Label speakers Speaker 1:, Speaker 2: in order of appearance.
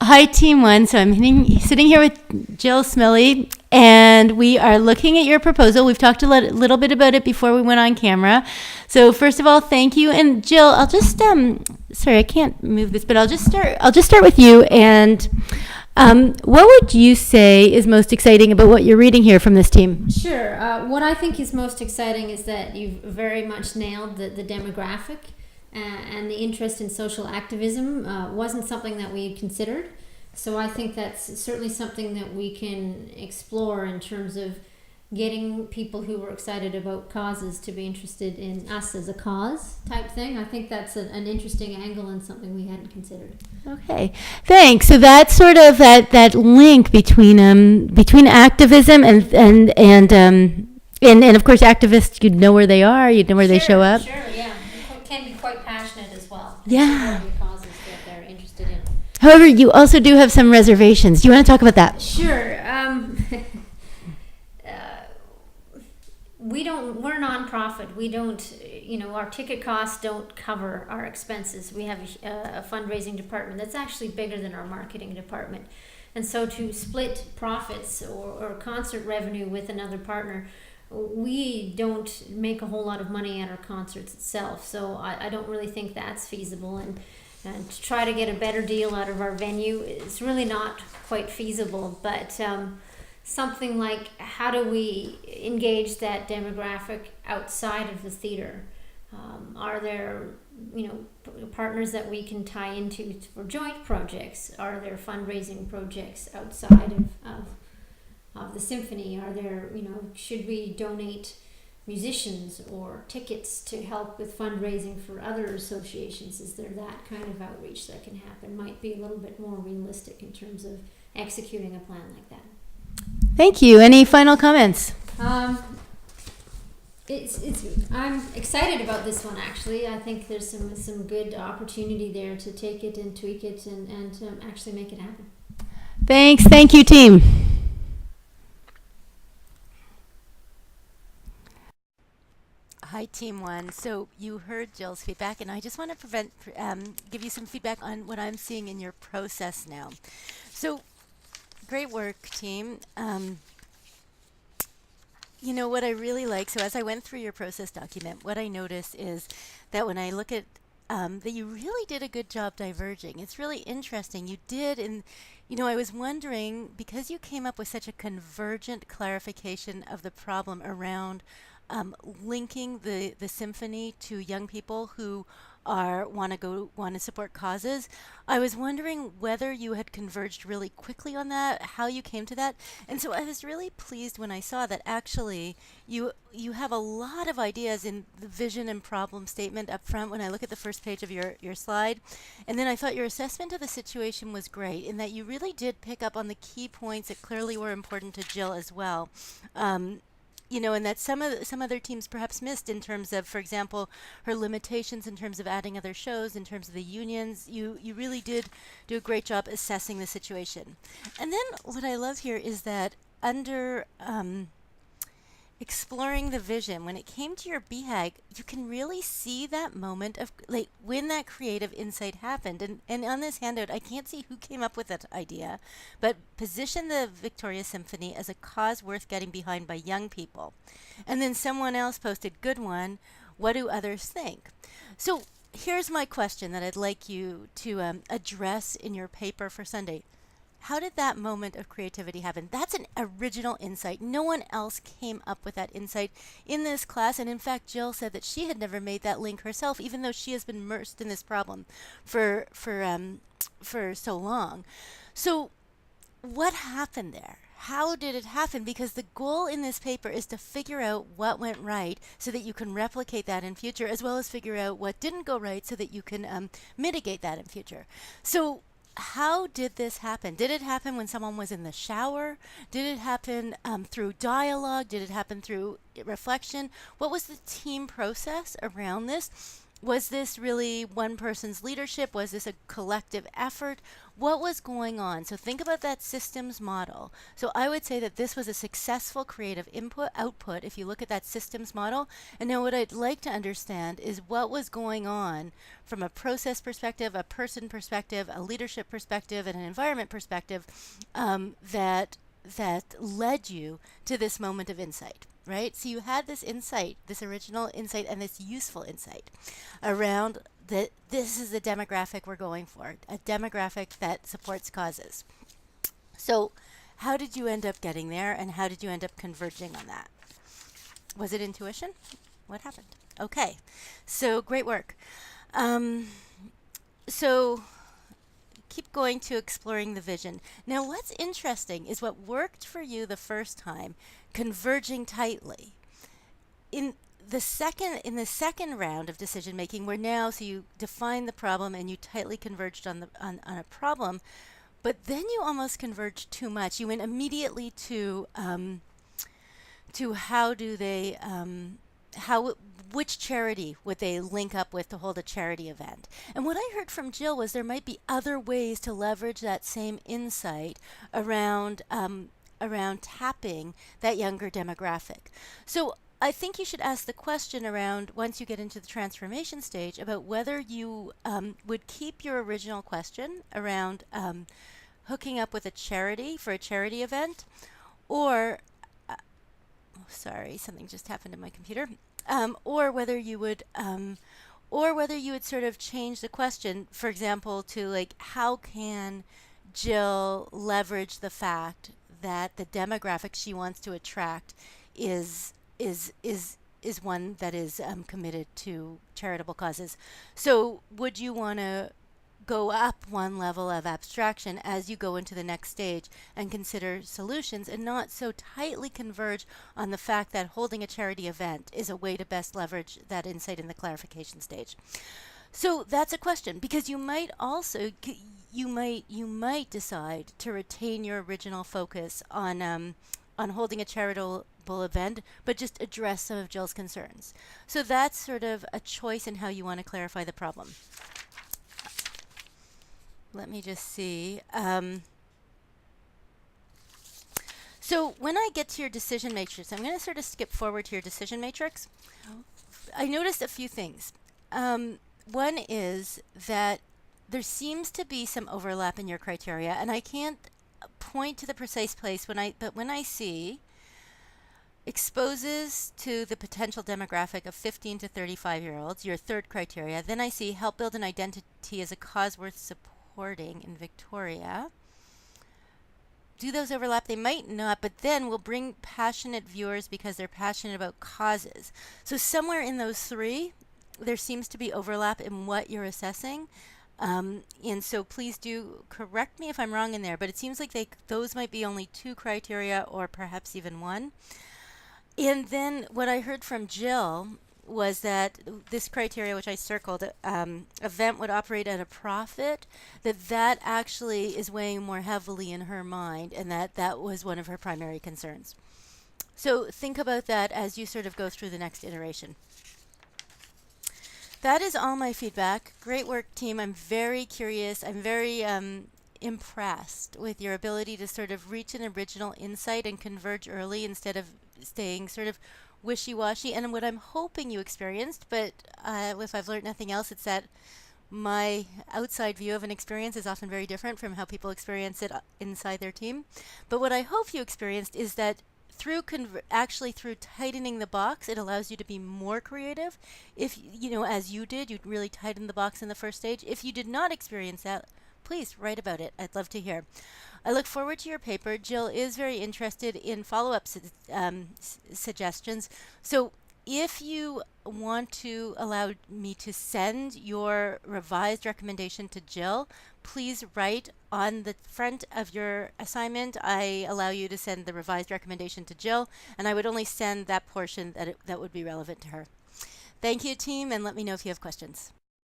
Speaker 1: Hi, Team One. So I'm sitting here with Jill Smiley, and we are looking at your proposal. We've talked a little bit about it before we went on camera. So first of all, thank you. And Jill, I'll just sorry, I can't move this, but I'll just start with you. And what would you say is most exciting about what you're reading here from this team?
Speaker 2: Sure. What I think is most exciting is that you've very much nailed the demographic. And the interest in social activism wasn't something that we had considered. So I think that's certainly something that we can explore in terms of getting people who were excited about causes to be interested in us as a cause type thing. I think that's an interesting angle and something we hadn't considered.
Speaker 1: Okay, thanks. So that's sort of that link between activism and of course activists. You'd know where they are. You'd know where they show up.
Speaker 2: Sure, yeah. Can be quite passionate as well.
Speaker 1: Yeah.
Speaker 2: Causes that they're interested in.
Speaker 1: However, you also do have some reservations. Do you want to talk about that?
Speaker 2: Sure. We're a nonprofit. We don't, our ticket costs don't cover our expenses. We have a fundraising department that's actually bigger than our marketing department. And so to split profits or concert revenue with another partner, we don't make a whole lot of money at our concerts itself, so I don't really think that's feasible. And to try to get a better deal out of our venue is really not quite feasible. But something like, how do we engage that demographic outside of the theater? Are there partners that we can tie into for joint projects? Are there fundraising projects outside of the symphony? Are there, should we donate musicians or tickets to help with fundraising for other associations? Is there that kind of outreach that can happen? Might be a little bit more realistic in terms of executing a plan like that.
Speaker 1: Thank you. Any final comments?
Speaker 2: I'm excited about this one, actually. I think there's some good opportunity there to take it and tweak it and actually make it happen.
Speaker 1: Thanks. Thank you, team. Hi, Team One. So you heard Jill's feedback, and I just want to give you some feedback on what I'm seeing in your process now. So great work, team. What I really like, so as I went through your process document, what I noticed is that when I look at that you really did a good job diverging. It's really interesting. You did, and I was wondering, because you came up with such a convergent clarification of the problem around linking the symphony to young people who want to support causes. I was wondering whether you had converged really quickly on that, how you came to that. And so I was really pleased when I saw that actually you have a lot of ideas in the vision and problem statement up front when I look at the first page of your slide. And then I thought your assessment of the situation was great in that you really did pick up on the key points that clearly were important to Jill as well. And that some other teams perhaps missed in terms of, for example, her limitations in terms of adding other shows, in terms of the unions. You really did do a great job assessing the situation. And then what I love here is that under exploring the vision, when it came to your BHAG, you can really see that moment of when that creative insight happened. And on this handout, I can't see who came up with that idea, but position the Victoria Symphony as a cause worth getting behind by young people. And then someone else posted, good one, what do others think? So here's my question that I'd like you to address in your paper for Sunday. How did that moment of creativity happen? That's an original insight. No one else came up with that insight in this class. And in fact, Jill said that she had never made that link herself, even though she has been immersed in this problem for so long. So what happened there? How did it happen? Because the goal in this paper is to figure out what went right so that you can replicate that in future, as well as figure out what didn't go right so that you can mitigate that in future. So how did this happen? Did it happen when someone was in the shower? Did it happen through dialogue? Did it happen through reflection? What was the team process around this? Was this really one person's leadership? Was this a collective effort? What was going on? So think about that systems model. So I would say that this was a successful creative input output if you look at that systems model. And now what I'd like to understand is what was going on from a process perspective, a person perspective, a leadership perspective, and an environment perspective, that led you to this moment of insight, right? So you had this insight, this original insight, and this useful insight around that this is the demographic we're going for, a demographic that supports causes. So how did you end up getting there, and how did you end up converging on that? Was it intuition? What happened? Okay, so great work. So keep going to exploring the vision. Now, what's interesting is what worked for you the first time, converging tightly. In the second round of decision making, where now so you define the problem and you tightly converged on a problem, but then you almost converged too much. You went immediately to how do they how which charity would they link up with to hold a charity event? And what I heard from Jill was there might be other ways to leverage that same insight around tapping that younger demographic. So I think you should ask the question around, once you get into the transformation stage, about whether you would keep your original question around hooking up with a charity for a charity event, or sorry, something just happened to my computer. Or whether you would sort of change the question, for example, to like, how can Jill leverage the fact that the demographic she wants to attract is one that is committed to charitable causes. So would you want to go up one level of abstraction as you go into the next stage and consider solutions, and not so tightly converge on the fact that holding a charity event is a way to best leverage that insight in the clarification stage? So that's a question, because you might also you might decide to retain your original focus on holding a charitable event, but just address some of Jill's concerns. So that's sort of a choice in how you want to clarify the problem. Let me just see. So when I get to your decision matrix, I'm going to sort of skip forward to your decision matrix. I noticed a few things. One is that there seems to be some overlap in your criteria, and I can't point to the precise place but when I see exposes to the potential demographic of 15 to 35-year-olds, your third criteria, then I see help build an identity as a cause worth supporting in Victoria. Do those overlap? They might not, but then we'll bring passionate viewers because they're passionate about causes. So somewhere in those three, there seems to be overlap in what you're assessing. And so please do correct me if I'm wrong in there, but it seems like those might be only two criteria, or perhaps even one. And then what I heard from Jill was that this criteria, which I circled, event would operate at a profit, that actually is weighing more heavily in her mind, and that was one of her primary concerns. So think about that as you sort of go through the next iteration. That is all my feedback. Great work, team. I'm very curious. I'm very impressed with your ability to sort of reach an original insight and converge early instead of staying sort of wishy-washy. And what I'm hoping you experienced, but if I've learned nothing else, it's that my outside view of an experience is often very different from how people experience it inside their team. But what I hope you experienced is that through tightening the box, it allows you to be more creative. If as you did, you really tightened the box in the first stage. If you did not experience that, please write about it. I'd love to hear. I look forward to your paper. Jill is very interested in follow-up suggestions. So if you want to allow me to send your revised recommendation to Jill, please write on the front of your assignment. I allow you to send the revised recommendation to Jill, and I would only send that portion that would be relevant to her. Thank you, team, and let me know if you have questions.